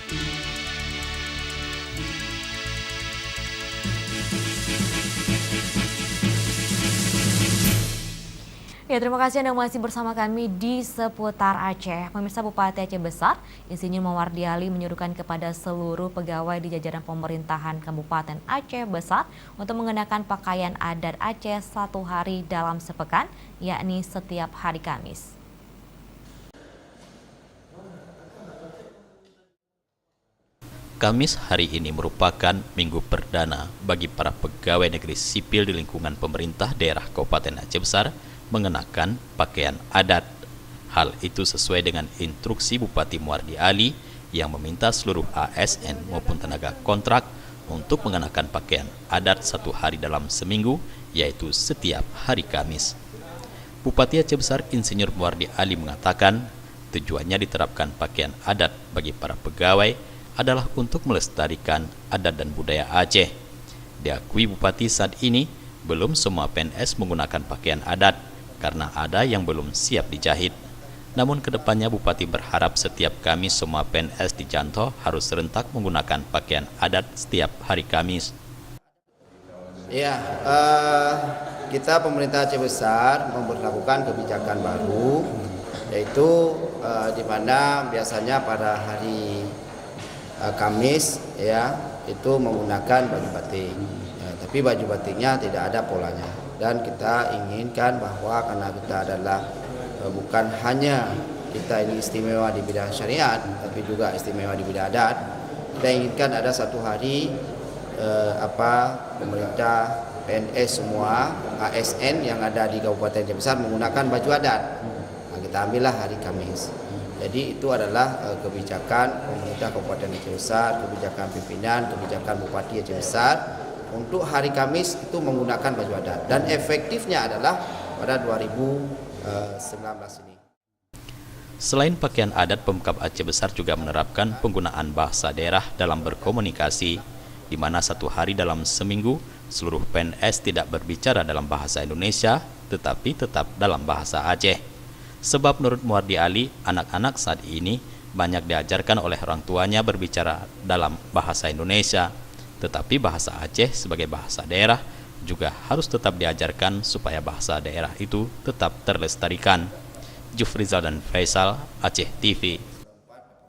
Ya, terima kasih Anda masih bersama kami di seputar Aceh. Pemirsa, Bupati Aceh Besar, Insinyur Mawardi Ali menyuruhkan kepada seluruh pegawai di jajaran pemerintahan Kabupaten Aceh Besar untuk mengenakan pakaian adat Aceh 1 hari dalam sepekan, yakni setiap hari Kamis. Kamis hari ini merupakan minggu perdana bagi para pegawai negeri sipil di lingkungan pemerintah daerah Kabupaten Aceh Besar mengenakan pakaian adat. Hal itu sesuai dengan instruksi Bupati Mawardi Ali yang meminta seluruh ASN maupun tenaga kontrak untuk mengenakan pakaian adat 1 hari dalam seminggu, yaitu setiap hari Kamis. Bupati Aceh Besar Insinyur Mawardi Ali mengatakan tujuannya diterapkan pakaian adat bagi para pegawai adalah untuk melestarikan adat dan budaya Aceh. Diakui Bupati saat ini belum semua PNS menggunakan pakaian adat karena ada yang belum siap dijahit. Namun kedepannya Bupati berharap setiap Kamis semua PNS di Janto harus serentak menggunakan pakaian adat setiap hari Kamis. Ya, kita pemerintah Aceh Besar memberlakukan kebijakan baru, yaitu di mana biasanya pada hari Kamis ya itu menggunakan baju batik. Tapi baju batiknya tidak ada polanya, dan kita inginkan bahwa karena kita adalah bukan hanya kita ini istimewa di bidang syariat, tapi juga istimewa di bidang adat. Kita inginkan ada 1 hari pemerintah PNS semua ASN yang ada di Kabupaten Aceh Besar menggunakan baju adat. Nah, kita ambillah hari Kamis. Jadi itu adalah kebijakan pemerintah Kabupaten Aceh Besar, kebijakan pimpinan, kebijakan Bupati Aceh Besar untuk hari Kamis itu menggunakan baju adat, dan efektifnya adalah pada 2019 ini. Selain pakaian adat, Pemkab Aceh Besar juga menerapkan penggunaan bahasa daerah dalam berkomunikasi, di mana 1 hari dalam seminggu seluruh PNS tidak berbicara dalam bahasa Indonesia, tetapi tetap dalam bahasa Aceh. Sebab menurut Mawardi Ali, anak-anak saat ini banyak diajarkan oleh orang tuanya berbicara dalam bahasa Indonesia, tetapi bahasa Aceh sebagai bahasa daerah juga harus tetap diajarkan supaya bahasa daerah itu tetap terlestarikan. Jufrizal dan Faisal, Aceh TV.